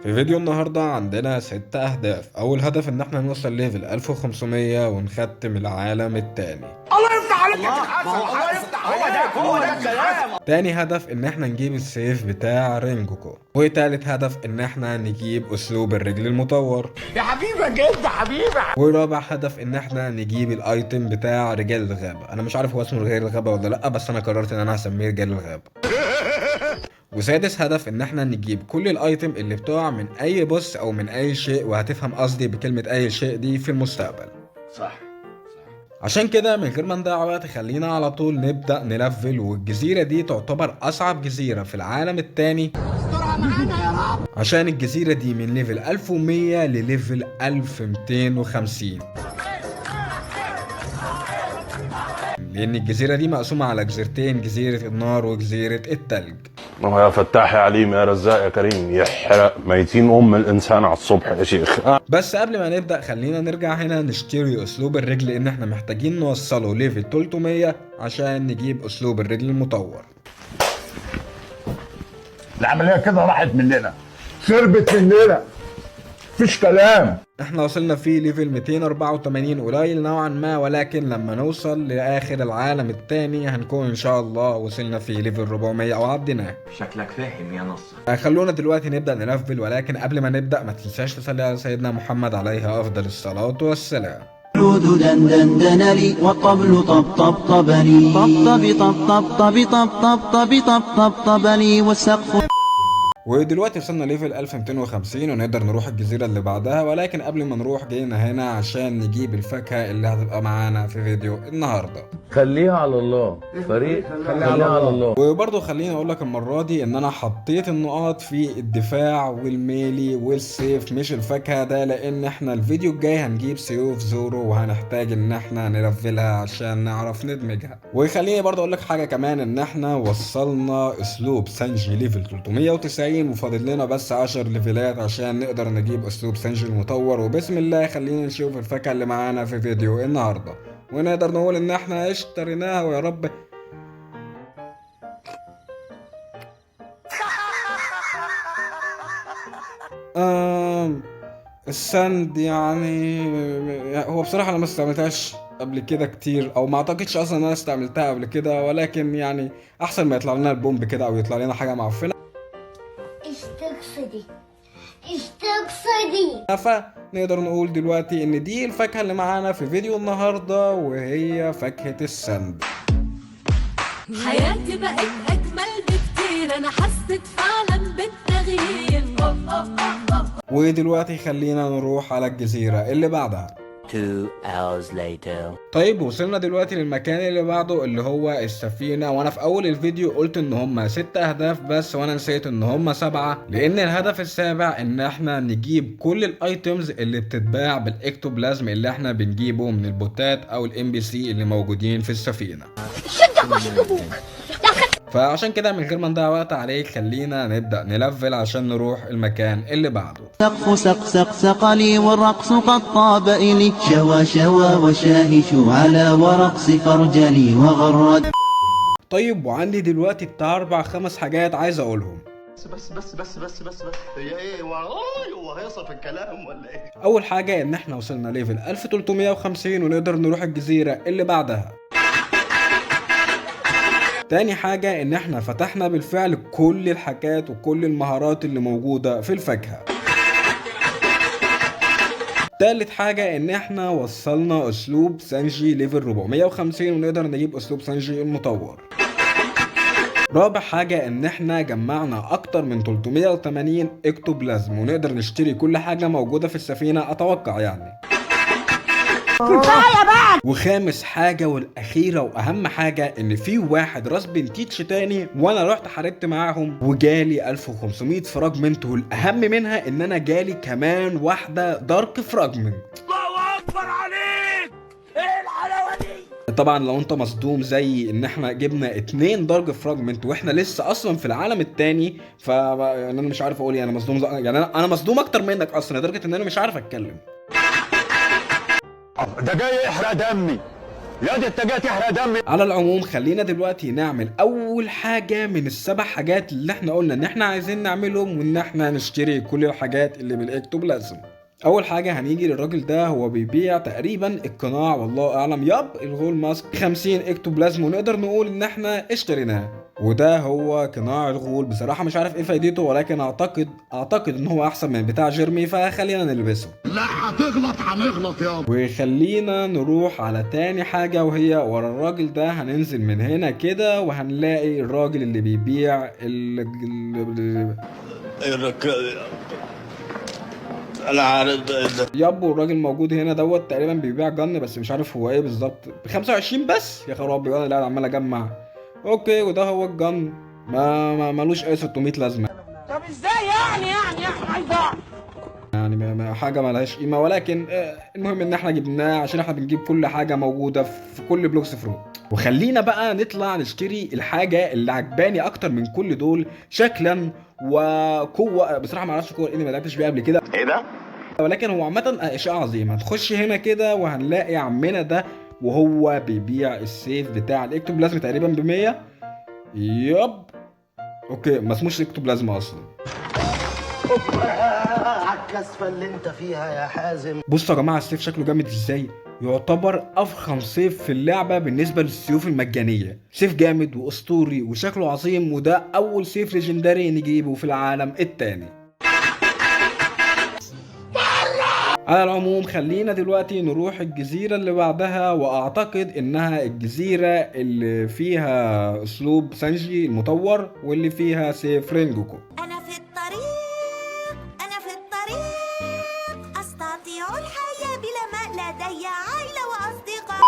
في فيديو النهاردة عندنا 6 أهداف. أول هدف إن احنا نوصل ليفل 1500 ونختم العالم التاني. الله يفتح عليك يا حسن، الله يفتح عليك، هو ده الكلام. تاني هدف إن احنا نجيب السيف بتاع رينجوكو. وتالت هدف إن احنا نجيب أسلوب الرجل المطور. يا حبيبي جد حبيبي. ورابع هدف إن احنا نجيب الأيتم بتاع رجال الغابة. أنا مش عارف هو اسمه رجال الغابة ولا لأ، بس أنا قررت إن أنا هسميه رجال الغابة. وسادس هدف ان احنا نجيب كل الايتم اللي بتقع من اي بوس او من اي شيء، وهتفهم قصدي بكلمة اي شيء دي في المستقبل. صح. عشان كده من غير ما نضيع وقت خلينا على طول نبدأ نلفل. والجزيرة دي تعتبر اصعب جزيرة في العالم التاني، عشان الجزيرة دي من ليفل 1100 لليفل 1250، لان الجزيرة دي مقسومة على جزيرتين، جزيرة النار وجزيرة التلج. يا فتاح يا عليم يا رزاق يا كريم، يحرق ميتين الانسان على الصبح يا شيخ. بس قبل ما نبدأ خلينا نرجع هنا نشتري اسلوب الرجل، لان احنا محتاجين نوصله ليفل 300 عشان نجيب اسلوب الرجل المطور. العملية كده راحت مننا، خربت مننا، مفيش كلام. احنا وصلنا فيه ليفل 284، قليل نوعا ما، ولكن لما نوصل لاخر العالم التاني هنكون ان شاء الله وصلنا فيه ليفل 400 او عديناه. شكلك فاهم يا نصر. خلونا دلوقتي نبدأ نلفل، ولكن قبل ما نبدأ ما تنساش تصلي على سيدنا محمد عليه افضل الصلاة والسلام. العود دندن لي والطبل طبطب لي طبطب لي والسقف. ودلوقتي وصلنا ليفل 1250 ونقدر نروح الجزيرة اللي بعدها، ولكن قبل ما نروح جينا هنا عشان نجيب الفاكهة اللي هتبقى معانا في فيديو النهاردة. خليها على الله فريق، خليها على الله. وبرضه خليني اقول لك المرة دي ان انا حطيت النقاط في الدفاع والميلي والسيف مش الفاكهة ده، لان احنا الفيديو الجاي هنجيب سيوف زورو وهنحتاج ان احنا نلفلها عشان نعرف ندمجها. وخليني برضه اقول لك حاجة كمان، ان احنا وصلنا اسلوب سانجي ليفل 390 وفاضل لنا بس 10 ليفلات عشان نقدر نجيب اسلوب سانجي المطور. وبسم الله خلينا نشوف الفاكهة اللي معانا في فيديو النهاردة، ونقدر نقول ان احنا اشتريناها. ويا رب السند يعني هو بصراحة انا ما استعملتهاش قبل كده كتير، او ما اعتقدش اصلا ان انا استعملتها قبل كده، ولكن يعني احسن ما يطلع لنا البومب كده او يطلع لنا حاجة معفنة. استقصدي. فنقدر نقول دلوقتي ان دي الفاكهة اللي معانا في فيديو النهاردة، وهي فاكهة السند. حياتي بقت اجمل بكتير، انا حسيت فعلا بالتغيير. ودلوقتي خلينا نروح على الجزيرة اللي بعدها. 2 hours later. طيب وصلنا دلوقتي للمكان اللي بعده اللي هو السفينة. وانا في اول الفيديو قلت ان هما 6 اهداف بس، وانا نسيت ان هما 7، لان الهدف السابع ان احنا نجيب كل الايتمز اللي بتتباع بالاكتوبلازم اللي احنا بنجيبه من البوتات او الام بي سي اللي موجودين في السفينة. فعشان كده من غير ما نضيع وقت عليك خلينا نبدأ نلفل عشان نروح المكان اللي بعده. سقف سق لي والرقص قد طاب إلي شوى وشاهش على ورقص فرجلي وغرد. طيب وعندي دلوقتي بتاع 4-5 حاجات عايز اقولهم. بس هي ايه؟ هو هيصل في الكلام ولا ايه؟ اول حاجة ان احنا وصلنا ليفل 1350 ونقدر نروح الجزيرة اللي بعدها. تاني حاجة ان احنا فتحنا بالفعل كل الحاجات وكل المهارات اللي موجودة في الفاكهة. تالت حاجة ان احنا وصلنا اسلوب سانجي ليفل 450 ونقدر نجيب اسلوب سانجي المطور. رابع حاجة ان احنا جمعنا اكتر من 380 اكتوبلازم ونقدر نشتري كل حاجة موجودة في السفينة اتوقع يعني. كفايه بقى. وخامس حاجة والاخيرة واهم حاجة ان في واحد راس بنتيتش تاني وانا رحت حاربت معاهم وجالي 1500 فراجمنت، والاهم منها ان انا جالي كمان واحدة دارك فراجمنت. الله اكبر عليك، ايه الحلاوه دي؟ طبعا لو انت مصدوم زي ان احنا جبنا 2 دارك فراجمنت واحنا لسه اصلا في العالم التاني، انا مش عارف اقول انا مصدوم يعني انا مصدوم اكتر منك اصلا لدرجة ان انا مش عارف اتكلم. ده جاي يحرق دمي يا دي انت جاي تحرق دمي. على العموم خلينا دلوقتي نعمل اول حاجة من ال7 حاجات اللي احنا قلنا ان احنا عايزين نعملهم، وان احنا نشتري كل الحاجات اللي بالاكتوبلازم. اول حاجة هنيجي للراجل ده، هو بيبيع تقريبا القناع والله اعلم، الغول ماسك 50 اكتوبلازم، ونقدر نقول ان احنا اشتريناه. وده هو قناع الغول. بصراحة مش عارف ايه فايدته، ولكن اعتقد ان هو احسن من بتاع جيرمي، فخلينا نلبسه. لا هتغلط هنغلط يابا. وخلينا نروح على تاني حاجة، وهي ورا الراجل ده. هننزل من هنا كده وهنلاقي الراجل اللي بيبيع انا عارف والراجل موجود هنا دوت تقريبا بيبيع جن، بس مش عارف هو ايه بالظبط. ب25 بس يا خرابي، وانا اللي عمال اجمع. اوكي، وده هو الجن. ملوش اي 600 لازمه. طب ازاي يعني عايز يعني حاجه ملهاش قيمه، ولكن المهم ان احنا جبناه عشان احنا بنجيب كل حاجه موجوده في كل بلوكس فروت. وخلينا بقى نطلع نشتري الحاجه اللي عجباني اكتر من كل دول شكلا وقوه. بصراحه ما اعرفش قوه اني ما لعبتش بيها قبل كده. ايه ده؟ ولكن هو عامه اشياء عظيمه. هنخش هنا كده وهنلاقي عمنا ده، وهو بيبيع السيف بتاع الاكتوبلازم تقريبا ب100. اوكي، ما اسموش اكتوبلازم اصلا. الكسفه اللي انت فيها يا حازم. بصوا يا جماعه السيف شكله جامد ازاي. يعتبر افخم سيف في اللعبه بالنسبه للسيوف المجانيه. سيف جامد واسطوري وشكله عظيم، وده اول سيف ليجندري نجيبه في العالم التاني. على العموم خلينا دلوقتي نروح الجزيرة اللي بعدها، واعتقد انها الجزيرة اللي فيها اسلوب سانجي المطور، واللي فيها سيف رينجوكو. أنا في الطريق أستطيع الحياة بلا ما لدي عائلة وأصدقاء.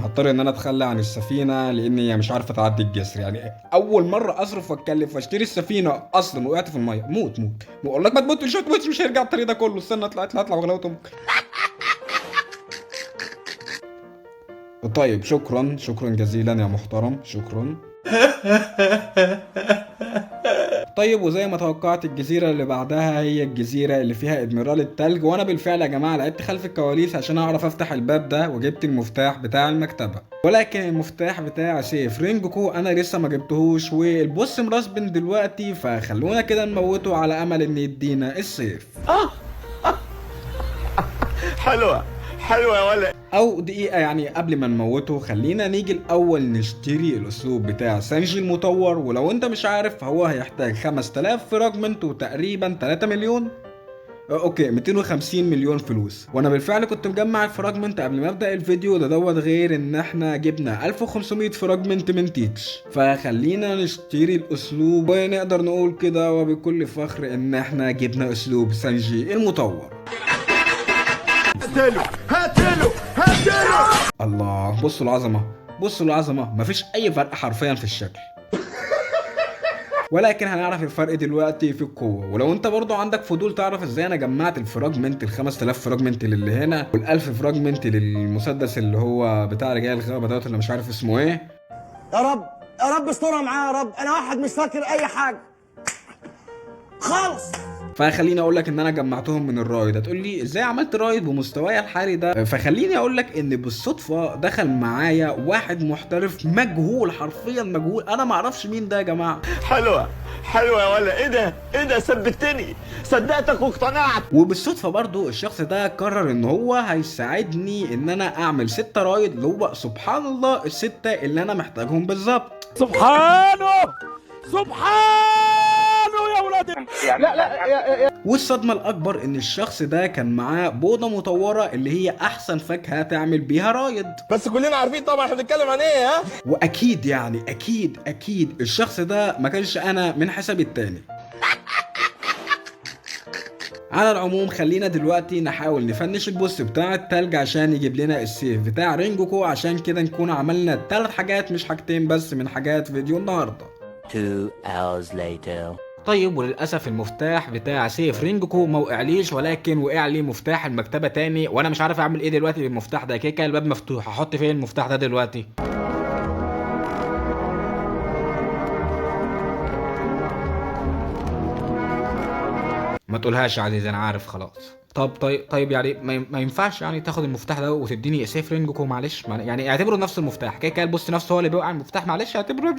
هضطر ان انا اتخلى عن السفينة لاني مش عارف اتعدي الجسر. يعني اول مرة اصرف واتكلف واشتري السفينة اصلا وقعت في المية. موت بقول لك ما تموتش مش هيرجع الطريق ده كله. استنى اطلع وغلاوة امك. طيب شكرا جزيلا يا محترم، شكرا. طيب وزي ما توقعت الجزيرة اللي بعدها هي الجزيرة اللي فيها ادميرال التلج. وانا بالفعل يا جماعة لعبت خلف الكواليس عشان اعرف افتح الباب ده، وجبت المفتاح بتاع المكتبة. ولكن المفتاح بتاع سيف رينجوكو انا لسه ما جبتهوش، والبوس مرسبن دلوقتي، فخلونا كده نموته على امل ان يدينا السيف. حلوه يا ولد. او دقيقة يعني قبل ما نموته خلينا نيجي الاول نشتري الاسلوب بتاع سانجي المطور. ولو انت مش عارف فهو هيحتاج 5000 فراجمنت وتقريبا 3 مليون. اوكي 250 مليون فلوس. وانا بالفعل كنت مجمع الفراجمنت قبل ما ابدا الفيديو دوت، غير ان احنا جبنا 1500 فراجمنت من تيتش. فخلينا نشتري الاسلوب، ونقدر نقول كده وبكل فخر ان احنا جبنا اسلوب سانجي المطور. هاتلو الله، بصوا العظمة، مفيش اي فرق حرفيا في الشكل. ولكن هنعرف الفرق دلوقتي في القوة. ولو انت برضو عندك فضول تعرف ازاي انا جمعت الفراجمنت ال5000 فراجمنت اللي هنا وال1000 فراجمنت للمسدس اللي هو بتاع رجال الغابة دوت اللي مش عارف اسمه ايه. يا رب استرها معايا يا رب. انا واحد مش فاكر اي حاجه خالص. فخليني اقول لك ان انا جمعتهم من الرايد. هتقول لي ازاي عملت رايد بمستواي الحالي ده؟ فخليني اقول لك ان بالصدفه دخل معايا واحد محترف مجهول، حرفيا مجهول، انا ما اعرفش مين ده يا جماعه. حلوه يا ولد. ايه ده ثبتني، صدقتك واقتنعت. وبالصدفه برضو الشخص ده قرر ان هو هيساعدني ان انا اعمل 6 رايد، اللي هو سبحان الله ال6 اللي انا محتاجهم بالظبط. سبحانه يا ولاد. لا والصدمة الأكبر إن الشخص ده كان معاه بوضة مطورة اللي هي أحسن فاكهة تعمل بيها رايد. بس كلنا عارفين طبعا احنا بنتكلم عن ايه. ها؟ وأكيد يعني أكيد الشخص ده ما كانش أنا من حساب التاني. على العموم خلينا دلوقتي نحاول نفنش البوس بتاع التلج عشان يجيب لنا السيف بتاع رينجوكو، عشان كده نكون عملنا 3 حاجات مش حاجتين بس من حاجات فيديو النهارده. 2 hours later. طيب وللاسف المفتاح بتاع سيف رينجوكو ما وقعليش، ولكن وقع لي مفتاح المكتبه تاني، وانا مش عارف اعمل ايه دلوقتي بالمفتاح ده. كيكه الباب مفتوح، هحط فين المفتاح ده دلوقتي؟ ما تقولهاش يا عزيزي، انا عارف خلاص. طيب يعني ما ينفعش يعني تاخد المفتاح ده وتديني سيف رينجوكو؟ معلش يعني اعتبره نفس المفتاح كده كده، البوس نفسه هو اللي بيوقع المفتاح، معلش اعتبره.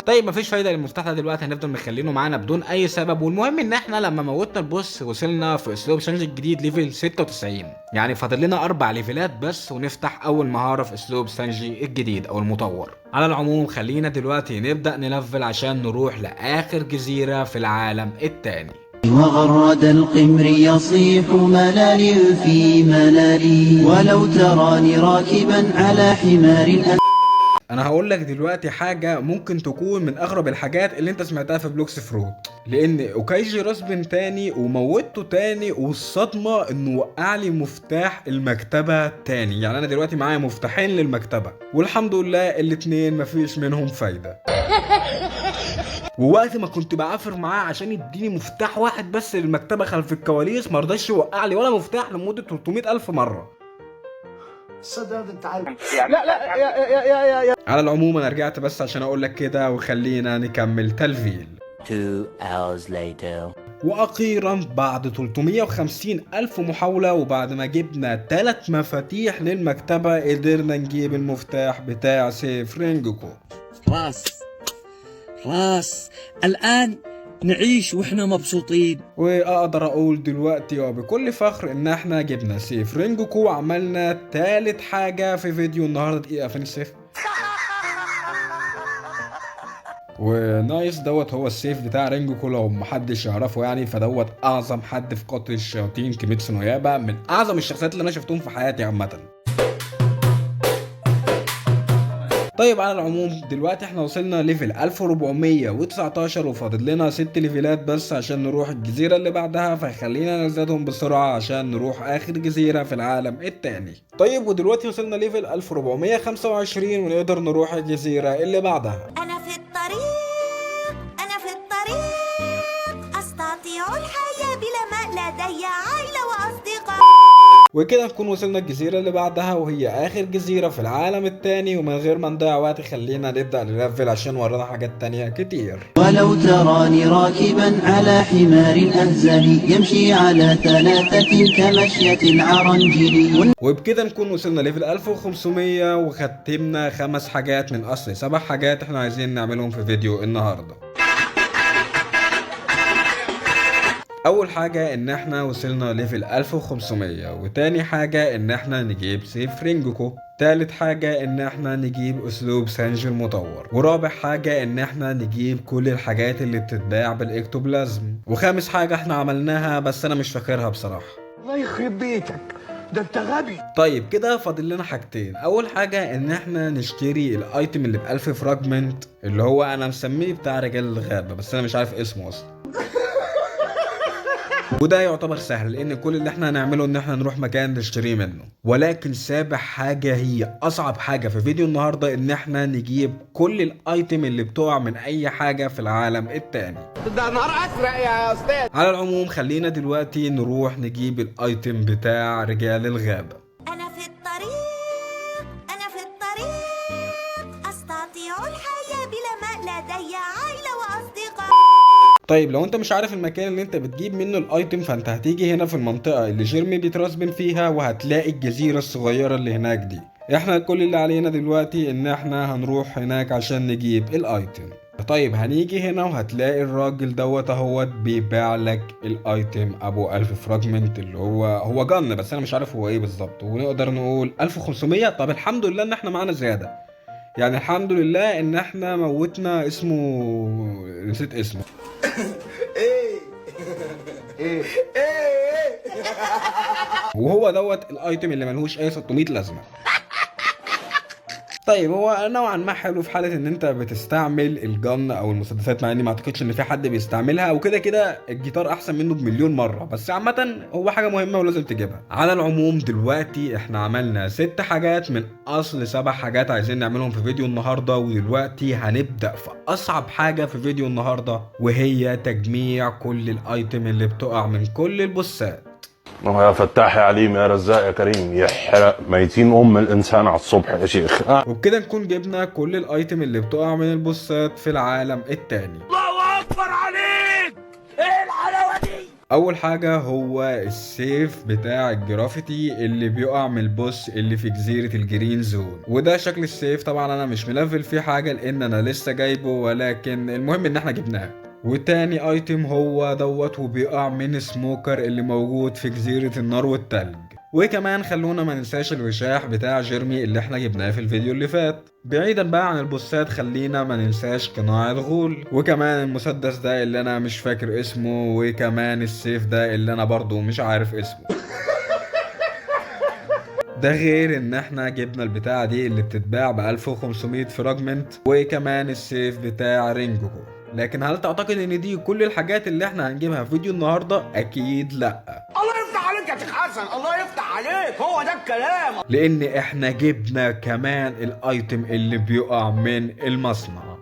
طيب مفيش فايده للمفتاح ده دلوقتي، هنفضل مخلينه معانا بدون اي سبب. والمهم ان احنا لما موتنا البوس وصلنا في اسلوب سانجي الجديد ليفل 96، يعني فاضل لنا 4 ليفلات بس ونفتح اول مهاره في اسلوب سانجي الجديد او المطور. على العموم خلينا دلوقتي نبدا نلفل عشان نروح لاخر جزيره في العالم التاني. وغرد القمر يصيح ملال في ملالي، ولو تراني راكبا على حمار. انا هقول لك دلوقتي حاجه ممكن تكون من اغرب الحاجات اللي انت سمعتها في بلوكس فروت، لان اوكايجي راسبن تاني وموته تاني، والصدمه انه وقع لي مفتاح المكتبه تاني. يعني انا دلوقتي معايا مفتاحين للمكتبه والحمد لله الاتنين مفيش منهم فايده. ووقت ما كنت بعافر معاه عشان يديني مفتاح واحد بس للمكتبه خلف الكواليس، مرضاش يوقع لي ولا مفتاح لمده 300,000 مره. صدق انت عارف. لا يا على العموم انا رجعت بس عشان اقول لك كده، وخلينا نكمل تلفيل. 2 hours later. واخيرا بعد 350,000 محاولة وبعد ما جبنا 3 مفاتيح للمكتبة قدرنا نجيب المفتاح بتاع سيف رينجوكو. خلاص الآن نعيش واحنا مبسوطين. واقدر اقول دلوقتي وبكل فخر ان احنا جبنا سيف رينجوكو وعملنا 3 حاجة في فيديو النهاردة. دقيقة، فين السيف؟ ونايس دوت هو السيف بتاع رينجوكو، لو محدش يعرفه يعني فدوت اعظم حد في قتل الشياطين كيميتسو نو يابا، من اعظم الشخصيات اللي انا شفتهم في حياتي عامة. طيب على العموم دلوقتي احنا وصلنا ليفل 1419 وفاضل لنا 6 ليفلات بس عشان نروح الجزيرة اللي بعدها، فخلينا نزيدهم بسرعة عشان نروح اخر جزيرة في العالم التاني. طيب ودلوقتي وصلنا ليفل 1425 ونقدر نروح الجزيرة اللي بعدها. أنا في الطريق، أنا في الطريق، أستطيع الحياة بلا ما لدي عائلة وأصدقاء. وكده نكون وصلنا الجزيرة اللي بعدها وهي آخر جزيرة في العالم التاني، ومن غير ما نضيع وقت خلينا نبدأ نلفل عشان ورانا حاجات تانية كتير. ولو تراني راكبا على حمار أهزل يمشي على 3 كمشية العرنجل. وبكده نكون وصلنا ليفل 1500 وختمنا 5 حاجات من أصل 7 حاجات احنا عايزين نعملهم في فيديو النهاردة. اول حاجة ان احنا وصلنا ليفل 1500، وتاني حاجة ان احنا نجيب سيف رينجوكو، تالت حاجة ان احنا نجيب اسلوب سانجي المطور، ورابع حاجة ان احنا نجيب كل الحاجات اللي بتتباع بالاكتوبلازم، وخامس حاجة احنا عملناها بس انا مش فاكرها بصراحة. الله يخرب بيتك، ده انت غبي. طيب كده فاضل لنا حاجتين. اول حاجة ان احنا نشتري الايتم اللي ب1000 فراجمنت، اللي هو انا مسميه بتاع رجال الغابة بس انا مش عارف اسمه اصلا. وده يعتبر سهل لان كل اللي احنا هنعمله ان احنا نروح مكان نشتريه منه. ولكن سابع حاجة هي اصعب حاجة في فيديو النهاردة، ان احنا نجيب كل الايتم اللي بتقع من اي حاجة في العالم التاني. ده نهار ازرق يا استاذ. على العموم خلينا دلوقتي نروح نجيب الايتم بتاع رجال الغابة. أنا في الطريق، أنا في الطريق، أستطيع الحياة بلا ما لدي عائلة وأصدقاء. طيب لو انت مش عارف المكان اللي انت بتجيب منه الايتم، فانت هتيجي هنا في المنطقة اللي جيرمي بيترسبن فيها وهتلاقي الجزيرة الصغيرة اللي هناك دي. احنا كل اللي علينا دلوقتي ان احنا هنروح هناك عشان نجيب الايتم. طيب هنيجي هنا وهتلاقي الراجل دوت اهوت بيبيع لك الايتم ابو 1000 فراجمنت، اللي هو جن بس انا مش عارف هو ايه بالظبط، ونقدر نقول 1500. طب الحمد لله ان احنا معانا زيادة، يعني الحمد لله ان احنا موتنا اسمه، نسيت اسمه. وهو دوت الايتم اللي ملهوش اي 600 لازمه. طيب هو نوعا ما حلو في حاله ان انت بتستعمل الجن او المسدسات، مع اني ما اعتقدش ان في حد بيستعملها، وكده كده الجيتار احسن منه بمليون مره، بس عامه هو حاجه مهمه ولازم تجيبها. على العموم دلوقتي احنا عملنا 6 حاجات من اصل 7 حاجات عايزين نعملهم في فيديو النهارده، ودلوقتي هنبدا في اصعب حاجه في فيديو النهارده، وهي تجميع كل الايتم اللي بتقع من كل البوسات. يا فتاح يا عليم يا رزاق يا كريم، يحرق ميتين الانسان على الصبح يا شيخ. وبكده نكون جبنا كل الايتم اللي بتقع من البوسات في العالم التاني. الله اكبر عليك، ايه الحلاوه اول حاجة هو السيف بتاع الجرافيتي اللي بيقع من البوس اللي في جزيرة الجرين زون، وده شكل السيف. طبعا انا مش ملفل فيه حاجة لان انا لسه جايبه، ولكن المهم ان احنا جبناه. وتاني ايتم هو دوت وبيقع من سموكر اللي موجود في جزيرة النار والتلج. وكمان خلونا ما ننساش الوشاح بتاع جيرمي اللي احنا جبناه في الفيديو اللي فات. بعيدا بقى عن البوسات خلينا ما ننساش قناع الغول، وكمان المسدس ده اللي انا مش فاكر اسمه، وكمان السيف ده اللي انا برضو مش عارف اسمه. ده غير ان احنا جبنا البتاعة دي اللي بتتباع ب 1500 فراجمنت، وكمان السيف بتاع رينجوكو. لكن هل تعتقد ان دي كل الحاجات اللي احنا هنجيبها في فيديو النهارده؟ اكيد لا. الله يفتح عليك يا شيخ حسن، الله يفتح عليك، هو ده الكلام. لان احنا جبنا كمان الايتم اللي بيقع من المصنع.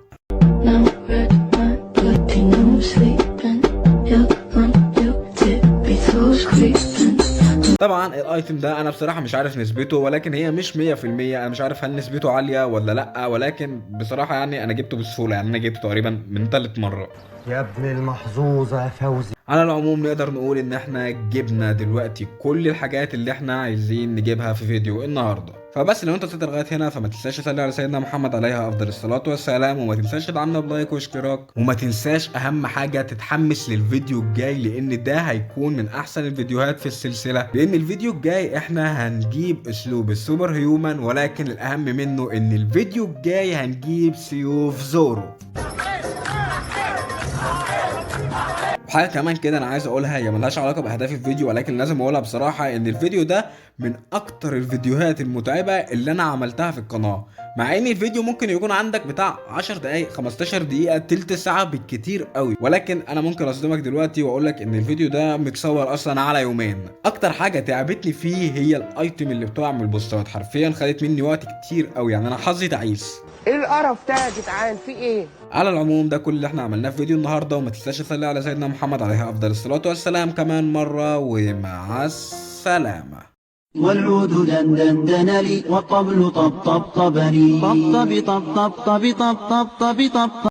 طبعا الايتم ده انا بصراحة مش عارف نسبته، ولكن هي مش 100%. انا مش عارف هل نسبته عالية ولا لا، ولكن بصراحة يعني انا جبته بسهولة. يعني انا جبته تقريبا من 3 مرات. يا ابن المحظوظة يا فوزي. على العموم نقدر نقول ان احنا جبنا دلوقتي كل الحاجات اللي احنا عايزين نجيبها في فيديو النهارده. فبس لو انت وصلت لغايه هنا فما تنساش تصلي على سيدنا محمد عليه افضل الصلاه والسلام، وما تنساش تدعمنا بلايك واشتراك، وما تنساش اهم حاجه تتحمس للفيديو الجاي، لان ده هيكون من احسن الفيديوهات في السلسله. لان الفيديو الجاي احنا هنجيب اسلوب السوبر هيومن، ولكن الاهم منه ان الفيديو الجاي هنجيب سيوف زورو. حاجه كمان كده انا عايز اقولها، هي ملهاش علاقه باهداف الفيديو، ولكن لازم اقولها بصراحه ان الفيديو ده من اكتر الفيديوهات المتعبه اللي انا عملتها في القناه. مع ان الفيديو ممكن يكون عندك بتاع 10 دقايق 15 دقيقه تلت ساعه بالكتير قوي، ولكن انا ممكن اصدمك دلوقتي واقول لك ان الفيديو ده متصور اصلا على يومين. اكتر حاجه تعبتني فيه هي الايتم اللي بتقع من البوستات، حرفيا خدت مني وقت كتير قوي. يعني انا حظي تعيس. ايه القرف ده يا جدعان، في ايه؟ على العموم ده كل اللي احنا عملناه في فيديو النهارده، وما تنساش تصلي على سيدنا محمد عليه افضل الصلاه والسلام كمان مره، ومع السلامه. والعود دندن لي والطبل طبطب طبني طبطب طبطب طب طب طب طب طب